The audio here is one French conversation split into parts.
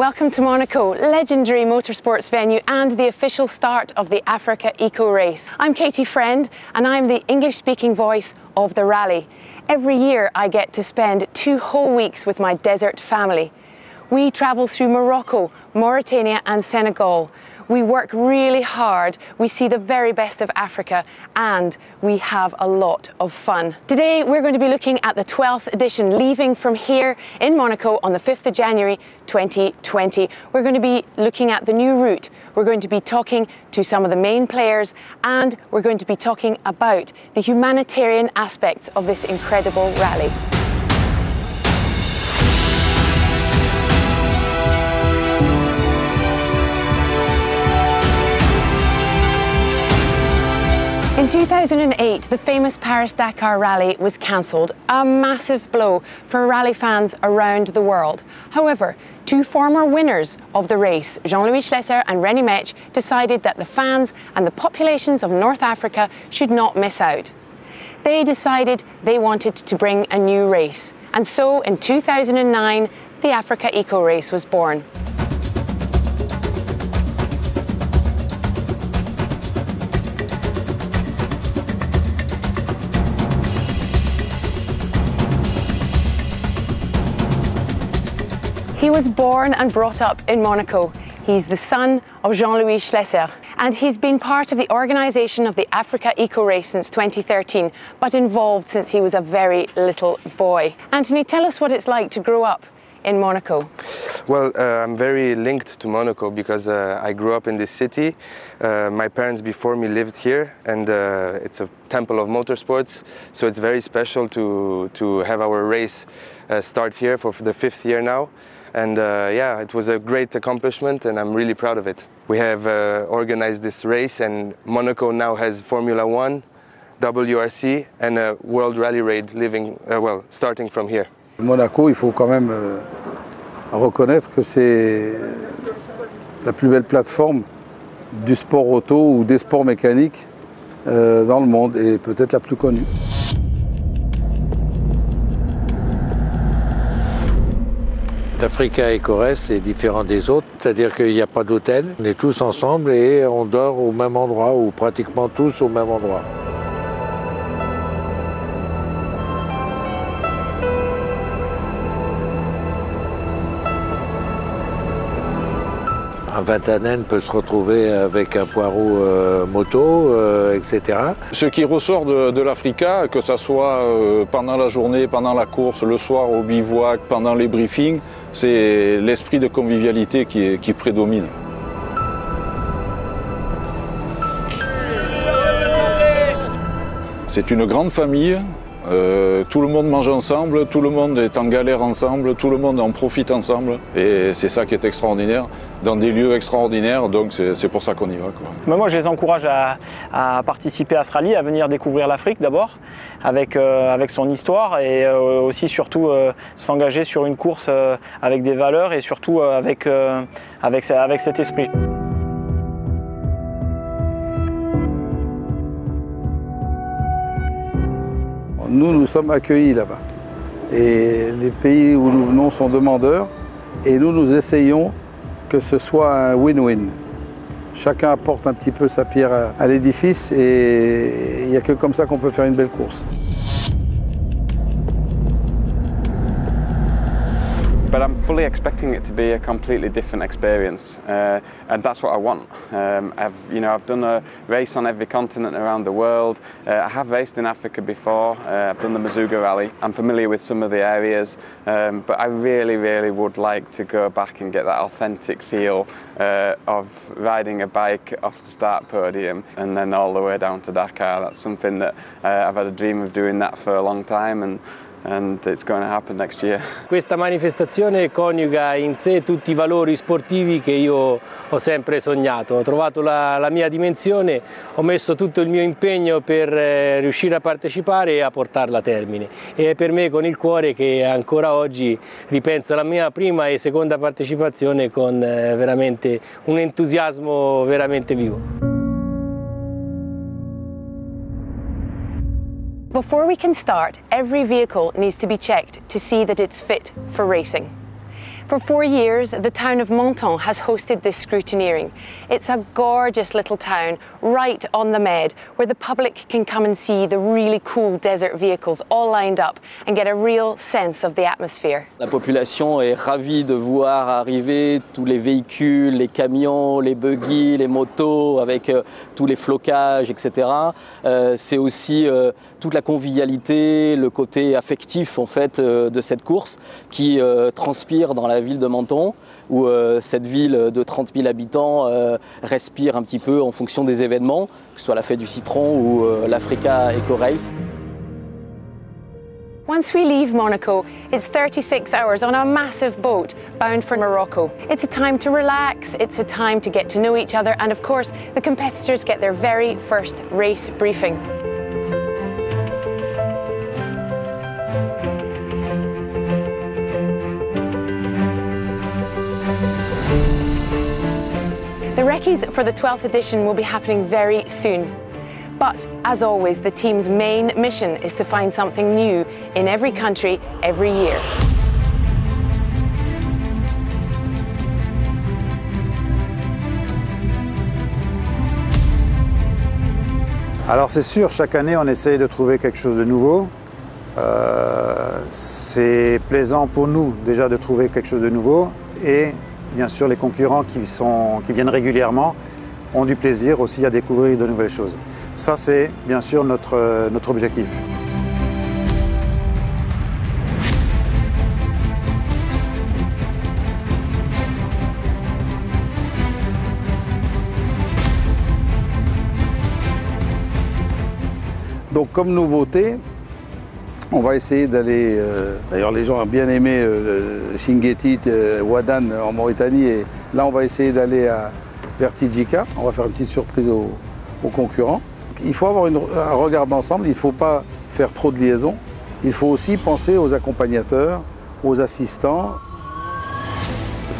Welcome to Monaco, legendary motorsports venue and the official start of the AfricaEcoRace. I'm Katie Friend and I'm the English-speaking voice of the rally. Every year I get to spend 2 whole weeks with my desert family. We travel through Morocco, Mauritania and Senegal. We work really hard, we see the very best of Africa, and we have a lot of fun. Today we're going to be looking at the 12th edition, leaving from here in Monaco on the 5th of January 2020. We're going to be looking at the new route, we're going to be talking to some of the main players, and we're going to be talking about the humanitarian aspects of this incredible rally. In 2008, the famous Paris-Dakar rally was cancelled, a massive blow for rally fans around the world. However, 2 former winners of the race, Jean-Louis Schlesser and René Mech, decided that the fans and the populations of North Africa should not miss out. They decided they wanted to bring a new race, and so in 2009, the AfricaEcoRace was born. He was born and brought up in Monaco. He's the son of Jean-Louis Schlesser, and he's been part of the organisation of the AfricaEcoRace since 2013, but involved since he was a very little boy. Anthony, tell us what it's like to grow up in Monaco. Well, I'm very linked to Monaco because I grew up in this city. My parents before me lived here, and it's a temple of motorsports, so it's very special to have our race start here for the 5th year now. And yeah, it was a great accomplishment and I'm really proud of it. We have organized this race, and Monaco now has Formula 1, WRC and a World Rally Raid starting from here. Monaco, il faut quand même reconnaître que c'est la plus belle plateforme du sport auto ou des sports mécaniques dans le monde, et peut-être la plus connue. L'AfricaEcoRace est différent des autres, c'est-à-dire qu'il n'y a pas d'hôtel, on est tous ensemble et on dort au même endroit, ou pratiquement tous au même endroit. Un vingtaine peut se retrouver avec un poireau moto, etc. Ce qui ressort de l'Africa, que ce soit pendant la journée, pendant la course, le soir au bivouac, pendant les briefings, c'est l'esprit de convivialité qui prédomine. C'est une grande famille. Tout le monde mange ensemble, tout le monde est en galère ensemble, tout le monde en profite ensemble, et c'est ça qui est extraordinaire, dans des lieux extraordinaires, donc c'est pour ça qu'on y va, quoi. Moi je les encourage à participer à ce rallye, à venir découvrir l'Afrique d'abord, avec son histoire, et aussi surtout s'engager sur une course avec des valeurs et surtout avec cet esprit. Nous sommes accueillis là-bas, et les pays où nous venons sont demandeurs, et nous essayons que ce soit un win-win. Chacun apporte un petit peu sa pierre à l'édifice, et il n'y a que comme ça qu'on peut faire une belle course. But I'm fully expecting it to be a completely different experience, and that's what I want. I've done a race on every continent around the world. I have raced in Africa before. I've done the Mazuga Rally. I'm familiar with some of the areas, but I really, really would like to go back and get that authentic feel of riding a bike off the start podium and then all the way down to Dakar. That's something that I've had a dream of doing that for a long time, and it's going to happen next year. Questa manifestazione coniuga in sé tutti i valori sportivi che io ho sempre sognato. Ho trovato la mia dimensione, ho messo tutto il mio impegno per riuscire a partecipare e a portarla a termine. E è per me con il cuore che ancora oggi ripenso alla mia prima e seconda partecipazione con veramente un entusiasmo veramente vivo. Before we can start, every vehicle needs to be checked to see that it's fit for racing. For 4 years, the town of Menton has hosted this scrutineering. It's a gorgeous little town right on the Med, where the public can come and see the really cool desert vehicles all lined up and get a real sense of the atmosphere. La population est ravie de voir arriver tous les véhicules, les camions, les buggy, les motos, avec tous les flocages, etc. C'est aussi toute la convivialité, le côté affectif en fait de cette course qui transpire dans la ville de Menton, où cette ville de 30 000 habitants respire un petit peu en fonction des événements, que ce soit la fête du citron ou l'AfricaEcoRace. Once we leave Monaco, it's 36 hours on a massive boat bound for Morocco. It's a time to relax, it's a time to get to know each other, and of course, the competitors get their very first race briefing. The recce's for the 12th edition will be happening very soon. But, as always, the team's main mission is to find something new in every country, every year. Alors c'est sûr, chaque année on essaye de trouver quelque chose de nouveau. C'est plaisant pour nous déjà de trouver quelque chose de nouveau et bien sûr les concurrents qui viennent régulièrement ont du plaisir aussi à découvrir de nouvelles choses. Ça c'est bien sûr notre objectif. Donc comme nouveauté, on va essayer d'aller, d'ailleurs les gens ont bien aimé Chinguetti, Ouadan en Mauritanie, et là on va essayer d'aller vers Tidjika. On va faire une petite surprise aux concurrents. Il faut avoir un regard d'ensemble, il ne faut pas faire trop de liaisons. Il faut aussi penser aux accompagnateurs, aux assistants.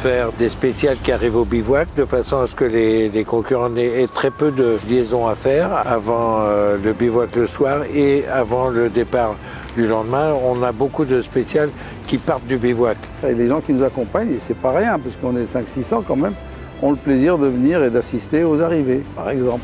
Faire des spéciales qui arrivent au bivouac de façon à ce que les concurrents aient très peu de liaisons à faire avant le bivouac le soir et avant le départ du lendemain. On a beaucoup de spéciales qui partent du bivouac. Et les gens qui nous accompagnent, et c'est pas rien, parce qu'on est 500-600 quand même, ont le plaisir de venir et d'assister aux arrivées, par exemple.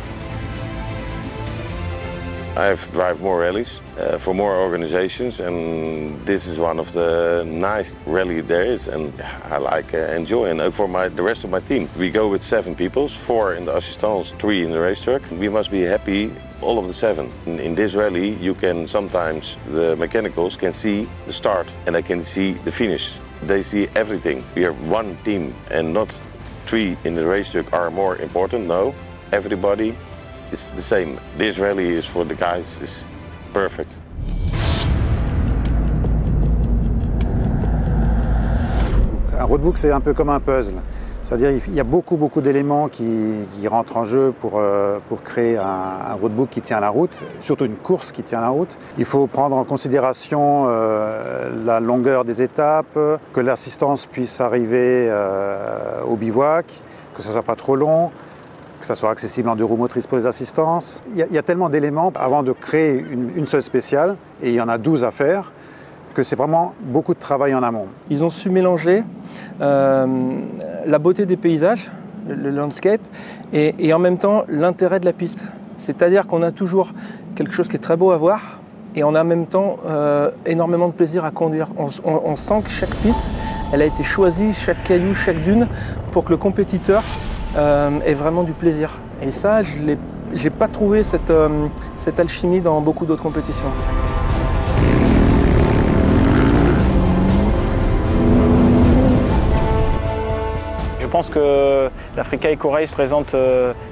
I've drive more rallies for more organizations, and this is one of the nice rally there is, and I like enjoy. And for the rest of my team, we go with 7 people, 4 in the assistance, 3 in the racetrack. We must be happy, all of the 7. In this rally, you can sometimes the mechanicals can see the start and they can see the finish. They see everything. We are one team, and not 3 in the racetrack are more important. No, everybody. It's the same. This rally is for the guys, is perfect. Un roadbook c'est un peu comme un puzzle. C'est-à-dire qu'il y a beaucoup d'éléments qui rentrent en jeu pour créer un roadbook qui tient la route, surtout une course qui tient la route. Il faut prendre en considération la longueur des étapes, que l'assistance puisse arriver au bivouac, que ce ne soit pas trop long, que ça soit accessible en 2 roues motrices pour les assistances. Il y a tellement d'éléments avant de créer une seule spéciale, et il y en a 12 à faire, que c'est vraiment beaucoup de travail en amont. Ils ont su mélanger la beauté des paysages, le landscape, et en même temps l'intérêt de la piste. C'est-à-dire qu'on a toujours quelque chose qui est très beau à voir, et on a en même temps énormément de plaisir à conduire. On sent que chaque piste, elle a été choisie, chaque caillou, chaque dune, pour que le compétiteur ait vraiment du plaisir. Et ça, je n'ai pas trouvé cette alchimie dans beaucoup d'autres compétitions. Je pense que l'AfricaEcoRace présente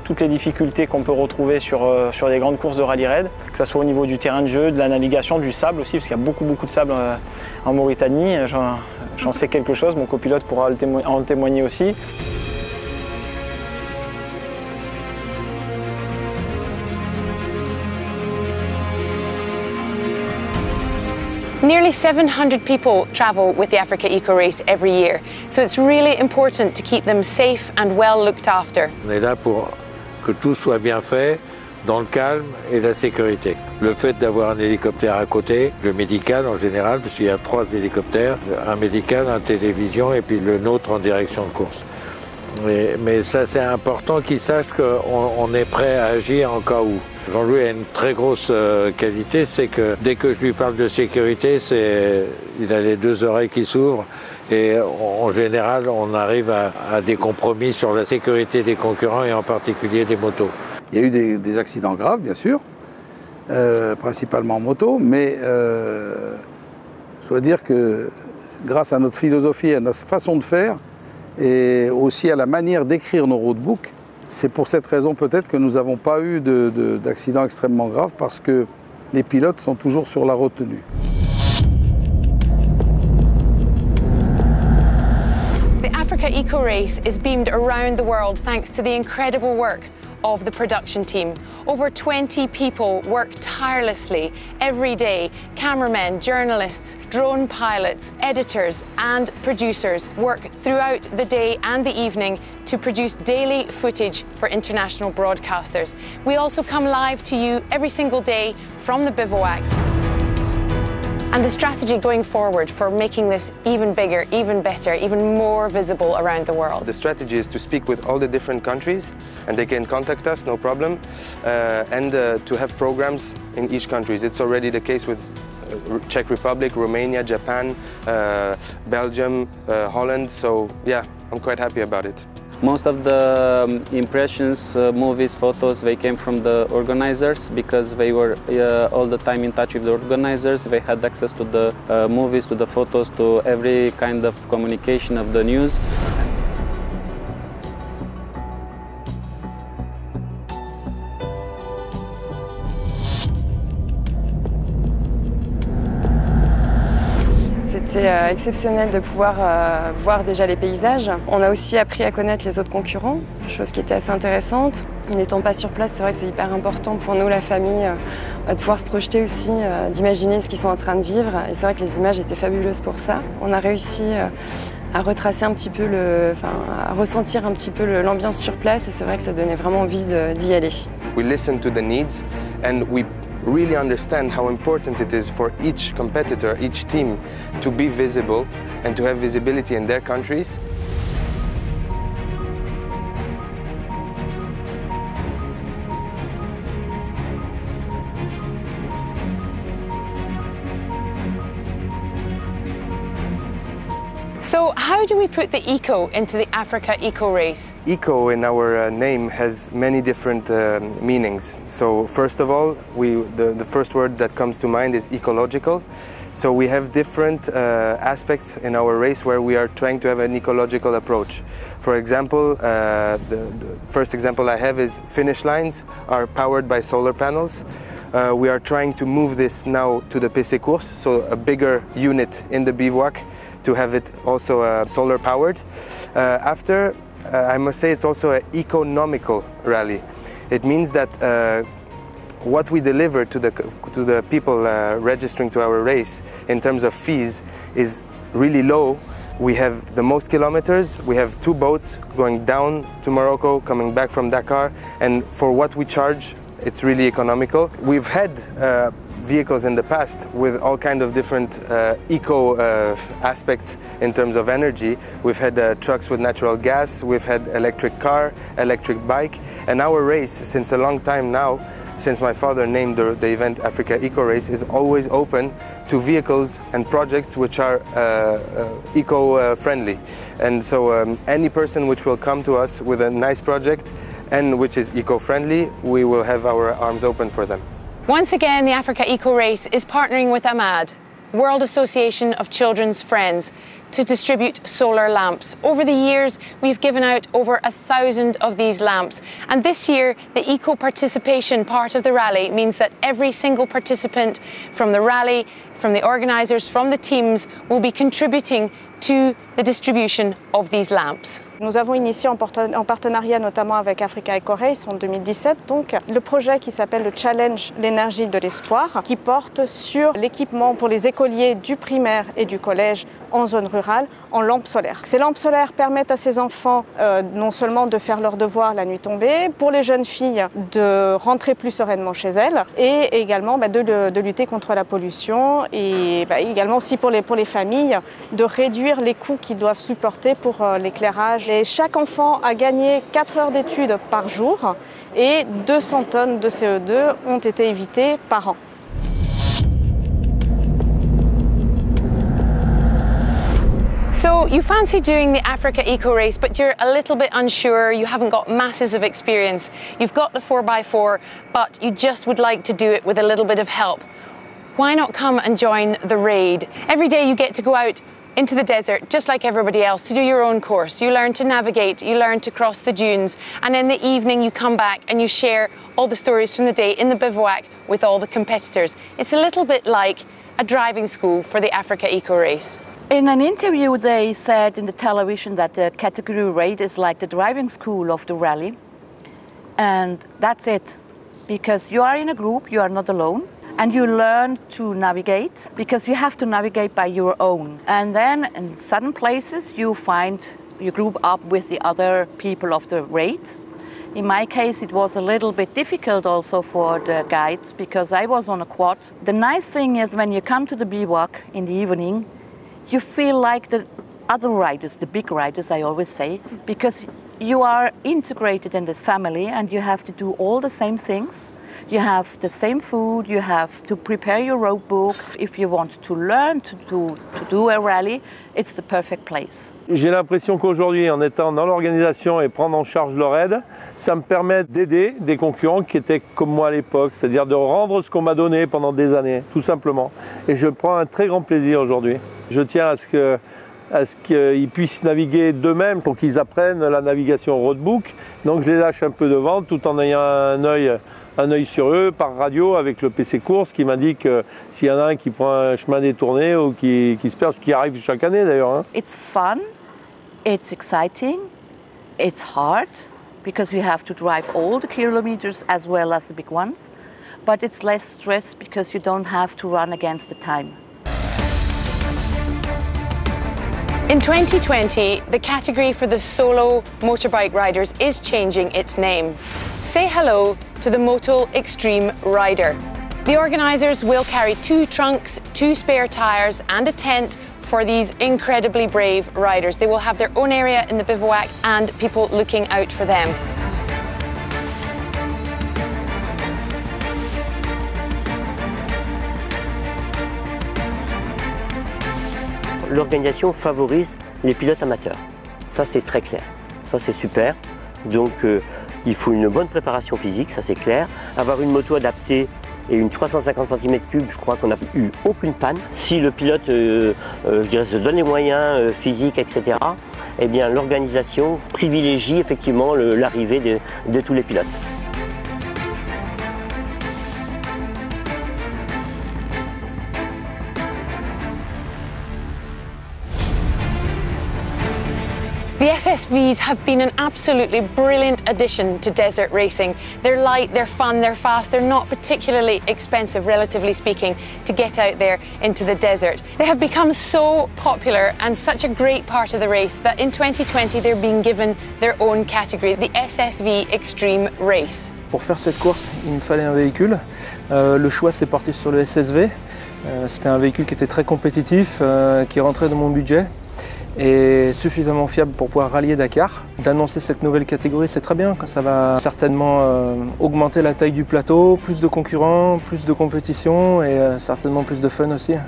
toutes les difficultés qu'on peut retrouver sur les grandes courses de rallye raid, que ce soit au niveau du terrain de jeu, de la navigation, du sable aussi, parce qu'il y a beaucoup de sable en Mauritanie. J'en sais quelque chose, mon copilote pourra en témoigner aussi. Nearly 700 people travel with the AfricaEcoRace every year, so it's really important to keep them safe and well looked after. On est là pour que tout soit bien fait, dans le calme et la sécurité. Le fait d'avoir un hélicoptère à côté, le médical en général, parce qu'il y a 3 hélicoptères, un médical, un télévision et puis le nôtre en direction de course. Mais ça c'est important qu'ils sachent qu'on est prêt à agir en cas où. Jean-Louis a une très grosse qualité, c'est que dès que je lui parle de sécurité, il a les 2 oreilles qui s'ouvrent et en général on arrive à des compromis sur la sécurité des concurrents et en particulier des motos. Il y a eu des accidents graves, bien sûr, principalement en moto, mais je dois dire que grâce à notre philosophie, à notre façon de faire, et aussi à la manière d'écrire nos roadbooks, c'est pour cette raison peut-être que nous n'avons pas eu d'accidents extrêmement graves, parce que les pilotes sont toujours sur la retenue. The AfricaEcoRace is beamed around the world thanks to the incredible work of the production team. Over 20 people work tirelessly every day. Cameramen, journalists, drone pilots, editors and producers work throughout the day and the evening to produce daily footage for international broadcasters. We also come live to you every single day from the bivouac. And the strategy going forward for making this even bigger, even better, even more visible around the world? The strategy is to speak with all the different countries, and they can contact us, no problem, and to have programs in each country. It's already the case with Czech Republic, Romania, Japan, Belgium, Holland, so yeah, I'm quite happy about it. Most of the impressions, movies, photos, they came from the organizers because they were all the time in touch with the organizers. They had access to the movies, to the photos, to every kind of communication of the news. C'était exceptionnel de pouvoir voir déjà les paysages. On a aussi appris à connaître les autres concurrents, chose qui était assez intéressante. N'étant pas sur place, c'est vrai que c'est hyper important pour nous, la famille, de pouvoir se projeter aussi, d'imaginer ce qu'ils sont en train de vivre. Et c'est vrai que les images étaient fabuleuses pour ça. On a réussi à retracer un petit peu, à ressentir un petit peu l'ambiance sur place, et c'est vrai que ça donnait vraiment envie d'y aller. We listen to the needs and we really understand how important it is for each competitor, each team, to be visible and to have visibility in their countries. So how do we put the eco into the AfricaEcoRace? Eco in our name has many different meanings. So first of all, the first word that comes to mind is ecological. So we have different aspects in our race where we are trying to have an ecological approach. For example, the first example I have is finish lines are powered by solar panels. We are trying to move this now to the PC course, so a bigger unit in the bivouac, to have it also solar powered. I must say it's also an economical rally. It means that what we deliver to the people registering to our race in terms of fees is really low. We have the most kilometers, we have 2 boats going down to Morocco, coming back from Dakar, and for what we charge, it's really economical. We've had vehicles in the past with all kind of different eco aspects in terms of energy. We've had trucks with natural gas, we've had electric car, electric bike, and our race since a long time now, since my father named the event AfricaEcoRace, is always open to vehicles and projects which are eco-friendly. And so any person which will come to us with a nice project and which is eco-friendly, we will have our arms open for them. Once again, the AfricaEcoRace is partnering with AMAD, World Association of Children's Friends, to distribute solar lamps. Over the years, we've given out over 1,000 of these lamps. And this year, the eco-participation part of the rally means that every single participant from the rally, from the organisers, from the teams, will be contributing to the distribution of these lamps. Nous avons initié en partenariat notamment avec AfricaEcoRace en 2017 donc, le projet qui s'appelle le Challenge l'énergie de l'espoir qui porte sur l'équipement pour les écoliers du primaire et du collège en zone rurale en lampes solaires. Ces lampes solaires permettent à ces enfants non seulement de faire leurs devoirs la nuit tombée, pour les jeunes filles de rentrer plus sereinement chez elles et également de lutter contre la pollution et également aussi pour les familles de réduire les coûts qu'ils doivent supporter pour l'éclairage. Et chaque enfant a gagné 4 heures d'études par jour et 200 tonnes de CO2 ont été évitées par an. So you fancy doing the Africa Eco Race, but you're a little bit unsure, you haven't got masses of experience. You've got the 4x4, but you just would like to do it with a little bit of help. Why not come and join the raid? Every day you get to go out into the desert, just like everybody else, to do your own course. You learn to navigate, you learn to cross the dunes, and in the evening you come back and you share all the stories from the day in the bivouac with all the competitors. It's a little bit like a driving school for the Africa Eco Race. In an interview they said in the television that the category raid is like the driving school of the rally. And that's it. Because you are in a group, you are not alone. And you learn to navigate, because you have to navigate by your own. And then in certain places you group up with the other people of the raid. In my case it was a little bit difficult also for the guides, because I was on a quad. The nice thing is when you come to the bivouac in the evening, you feel like the other riders, the big riders I always say, because you are integrated in this family and you have to do all the same things. You have the same food, you have to prepare your road book. If you want to learn to do a rally, it's the perfect place. J'ai l'impression qu'aujourd'hui, en étant dans l'organisation et prendre en charge leur aide, ça me permet d'aider des concurrents qui étaient comme moi à l'époque, c'est-à-dire de rendre ce qu'on m'a donné pendant des années, tout simplement. Et je prends un très grand plaisir aujourd'hui. Je tiens à ce qu'ils puissent naviguer d'eux-mêmes pour qu'ils apprennent la navigation roadbook. Donc je les lâche un peu devant tout en ayant un œil sur eux par radio avec le PC course qui m'indique s'il y en a un qui prend un chemin détourné ou qui se perd, ce qui arrive chaque année d'ailleurs. Hein. It's fun, it's exciting, it's hard because you have to drive all the kilometers as well as the big ones, but it's less stress because you don't have to run against the time. In 2020, the category for the solo motorbike riders is changing its name. Say hello to the Moto Extreme Rider. The organisers will carry 2 trunks, 2 spare tyres and a tent for these incredibly brave riders. They will have their own area in the bivouac and people looking out for them. L'organisation favorise les pilotes amateurs. Ça, c'est très clair. Ça, c'est super. Donc, il faut une bonne préparation physique, ça c'est clair. Avoir une moto adaptée et une 350 cm3, je crois qu'on n'a eu aucune panne. Si le pilote, je dirais, se donne les moyens physiques, etc., eh bien, l'organisation privilégie effectivement l'arrivée de tous les pilotes. The SSVs have been an absolutely brilliant addition to desert racing. They're light, they're fun, they're fast, they're not particularly expensive, relatively speaking, to get out there into the desert. They have become so popular and such a great part of the race that in 2020 they're being given their own category, the SSV Extreme Race. Pour faire cette course, il me fallait un véhicule. Le choix s'est porté sur le SSV. C'était un véhicule qui était très compétitif, qui rentrait dans mon budget, et suffisamment fiable pour pouvoir rallier Dakar. D'annoncer cette nouvelle catégorie, c'est très bien, ça va certainement augmenter la taille du plateau, plus de concurrents, plus de compétition et certainement plus de fun aussi. Et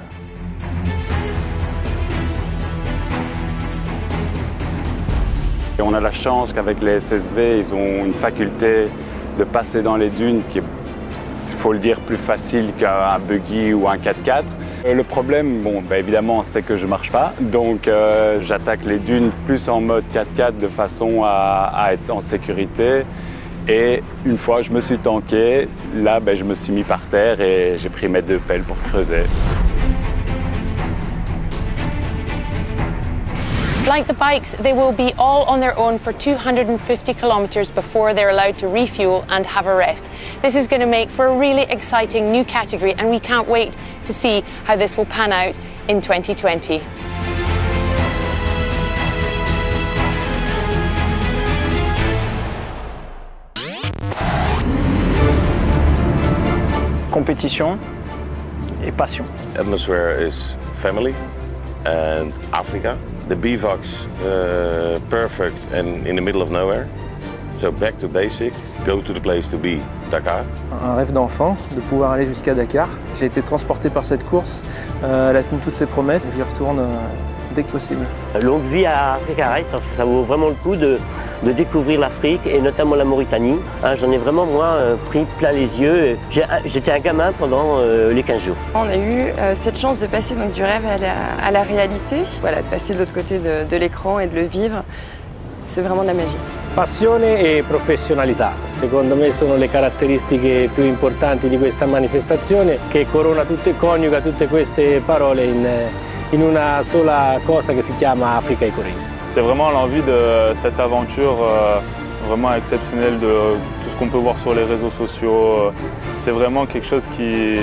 on a la chance qu'avec les SSV, ils ont une faculté de passer dans les dunes qui est, il faut le dire, plus facile qu'un buggy ou un 4x4. Le problème, bon, évidemment, c'est que je ne marche pas, donc j'attaque les dunes plus en mode 4x4 de façon à être en sécurité. Et une fois je me suis tanké, là je me suis mis par terre et j'ai pris mes 2 pelles pour creuser. Like the bikes, they will be all on their own for 250 kilometres before they're allowed to refuel and have a rest. This is going to make for a really exciting new category, and we can't wait to see how this will pan out in 2020. Compétition et passion. Atmosphere is family and Africa. The bivouac's perfect and in the middle of nowhere. So back to basic, go to the place to be, Dakar. Un rêve d'enfant, de pouvoir aller jusqu'à Dakar. J'ai été transporté par cette course, elle a tenu toutes ses promesses, j'y retourne dès que possible. Longue vie à AfricaEcoRace, parce que ça vaut vraiment le coup de découvrir l'Afrique et notamment la Mauritanie. J'en ai vraiment, moi, pris plein les yeux. J'étais un gamin pendant les 15 jours. On a eu cette chance de passer donc, du rêve à la réalité. Voilà, de passer de l'autre côté de l'écran et de le vivre, c'est vraiment de la magie. Passione e professionalità, secondo me sono le caratteristiche più importanti di questa manifestazione che coniuga tutte queste parole in una sola cosa che si chiama AfricaEcoRace. C'est vraiment l'envie de cette aventure vraiment exceptionnelle de tout ce qu'on peut voir sur les réseaux sociaux. C'est vraiment quelque chose qui,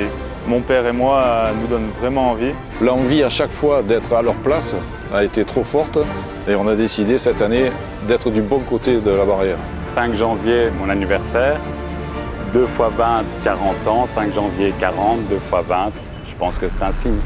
mon père et moi, nous donne vraiment envie. L'envie à chaque fois d'être à leur place a été trop forte et on a décidé cette année d'être du bon côté de la barrière. 5 janvier, mon anniversaire, 2 x 20, 40 ans, 5 janvier 40, 2 x 20, je pense que c'est un signe.